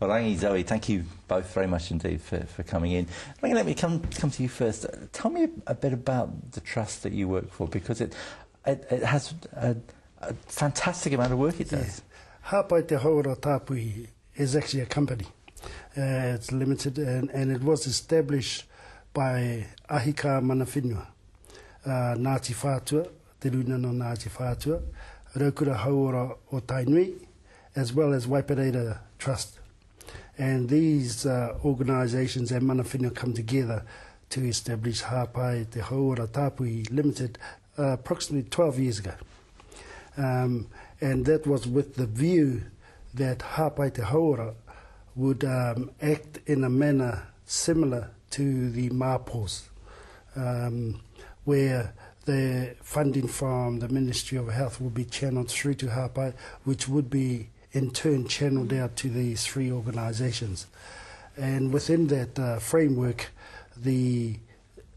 Well, Rangi, Zoe, thank you both very much indeed for coming in. Let me come to you first. Tell me a bit about the trust that you work for, because it has a fantastic amount of work it does. Yeah. Hapai Te Hauora Tapui is actually a company. It's limited, and it was established by Ahika Manawhenua, Ngāti Whātua, Te Runa no Ngāti Whātua, Raukura Hauora o Tainui, as well as Waitakere Trust. And these organisations and Manawhenua come together to establish Hapai Te Hauora Tapui Limited approximately 12 years ago. And that was with the view that Hapai Te Hauora would act in a manner similar to the Māpos, where the funding from the Ministry of Health would be channelled through to Hapai, which would be in turn channeled out to these three organisations. And within that framework,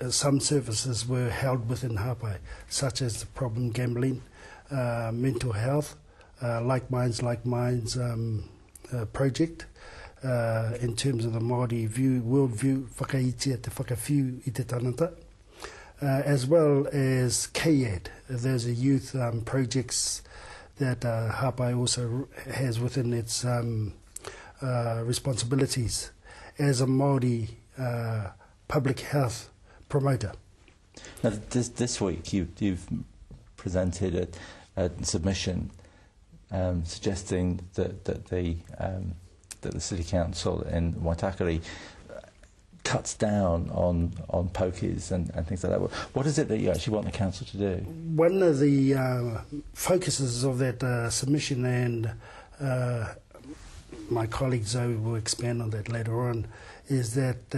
some services were held within Hapai, such as the problem gambling, mental health, Like Minds project, in terms of the Maori worldview, whakaitia te whakawhiu i te tanata, as well as KAD. There's a youth projects that Hapai also has within its responsibilities as a Māori public health promoter. Now, this week you've presented a submission suggesting that the City Council in Waitakere cuts down on pokies and things like that. What is it that you actually want the council to do? One of the focuses of that submission, and my colleague Zoe will expand on that later on, is that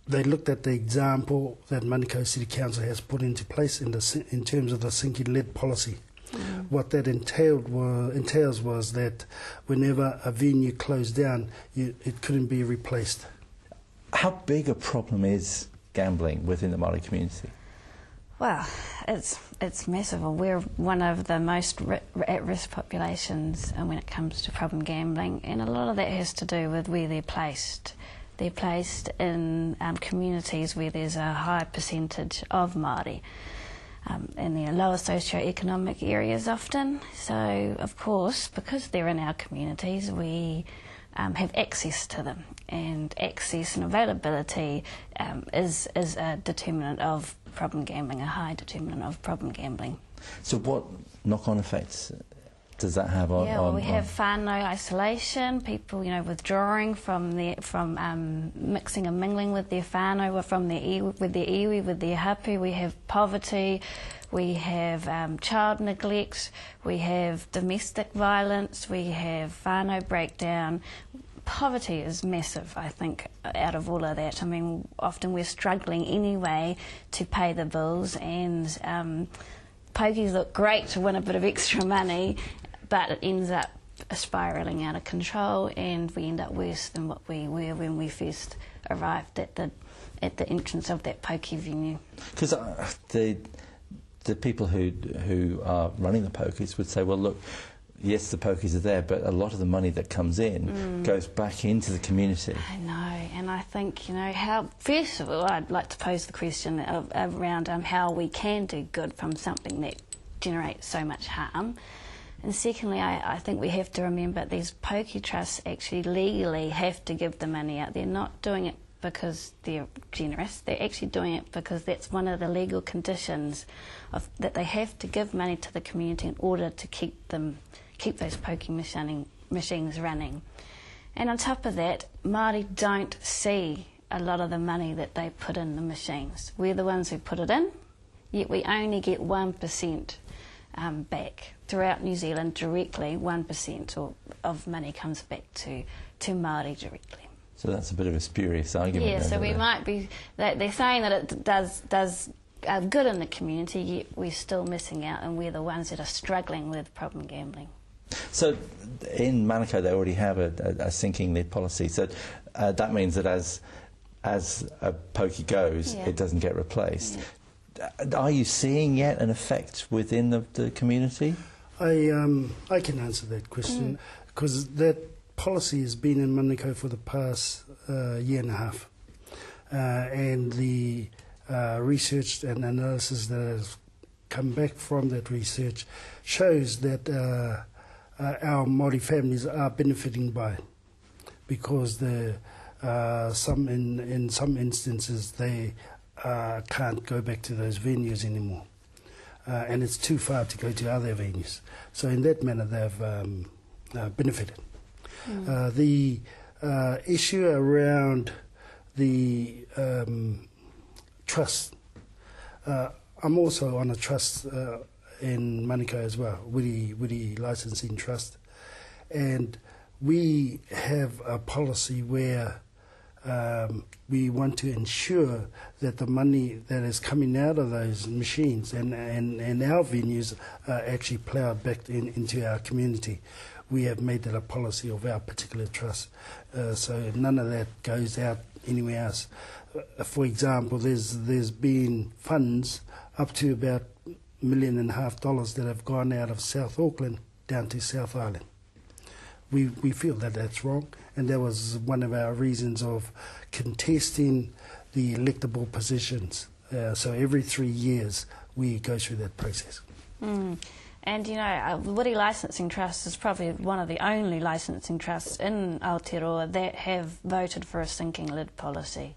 they looked at the example that Manukau City Council has put into place in terms of the sinking-led policy. What that entails was that whenever a venue closed down, it couldn't be replaced. How big a problem is gambling within the Māori community? Well, it's massive. We're one of the most at-risk populations when it comes to problem gambling, and a lot of that has to do with where they're placed. They're placed in communities where there's a high percentage of Māori. In their lower socio-economic areas often. So, of course, because they're in our communities, we have access to them, and access and availability is a determinant of problem gambling, a high determinant of problem gambling. So what knock-on effects does that have on? Yeah, well, we have whānau isolation, people, withdrawing from mixing and mingling with their whānau, with their iwi, with their hapu. We have poverty, we have child neglect, we have domestic violence, we have whānau breakdown. Poverty is massive, I think, out of all of that. I mean, often we're struggling anyway to pay the bills, and pokies look great to win a bit of extra money, but it ends up spiralling out of control, and we end up worse than what we were when we first arrived at the entrance of that pokie venue. Because the people who are running the pokies would say, well, look, yes, the pokies are there, but a lot of the money that comes in goes back into the community. I know, and I think, first of all, I'd like to pose the question around how we can do good from something that generates so much harm. And secondly, I think we have to remember these pokie trusts actually legally have to give the money out. They're not doing it because they're generous. They're actually doing it because that's one of the legal conditions that they have to give money to the community in order to keep those pokie machines running. And on top of that, Māori don't see a lot of the money that they put in the machines. We're the ones who put it in, yet we only get 1% back. Throughout New Zealand, directly, 1% of money comes back to Māori directly. So that's a bit of a spurious argument. Yeah, so we might be... They're saying that it does good in the community, yet we're still missing out, and we're the ones that are struggling with problem gambling. So in Manukau they already have a sinking lid policy, so that means that as a pokie goes, it doesn't get replaced. Yeah. Are you seeing yet an effect within the community? I can answer that question, because that policy has been in Manukau for the past year and a half. And the research and analysis that has come back from that research shows that our Maori families are benefiting by it, because in some instances they can't go back to those venues anymore, and it's too far to go to other venues. So in that manner they've benefited. The issue around the trust, I'm also on a trust in Manukau as well, Wiri Licensing Trust, and we have a policy where we want to ensure that the money that is coming out of those machines and our venues are actually ploughed back into our community. We have made that a policy of our particular trust, so none of that goes out anywhere else. For example, there's been funds up to about $1.5 million that have gone out of South Auckland down to South Island. We feel that that's wrong, and that was one of our reasons of contesting the electable positions. So every 3 years we go through that process. And you know, Wiri Licensing Trust is probably one of the only licensing trusts in Aotearoa that have voted for a sinking lid policy.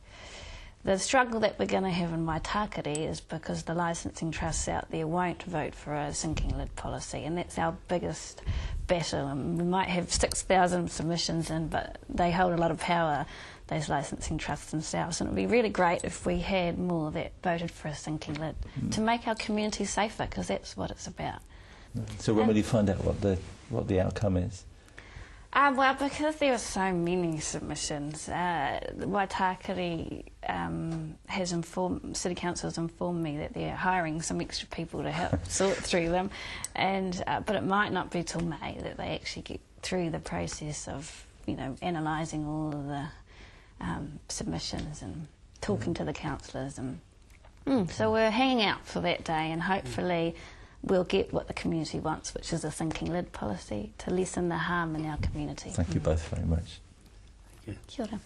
The struggle that we're going to have in Waitakere is because the licensing trusts out there won't vote for a sinking lid policy, and that's our biggest battle. And we might have 6,000 submissions in, but they hold a lot of power, those licensing trusts themselves, and it would be really great if we had more that voted for a sinking lid to make our community safer, because that's what it's about. So when will you find out what the outcome is? Well, because there are so many submissions, Waitakere City Council has informed me that they're hiring some extra people to help sort through them, and but it might not be till May that they actually get through the process of, you know, analysing all of the submissions and talking to the councillors, and so we're hanging out for that day, and hopefully we'll get what the community wants, which is a sinking lid policy to lessen the harm in our community. Thank you both very much. Thank you. Kia ora.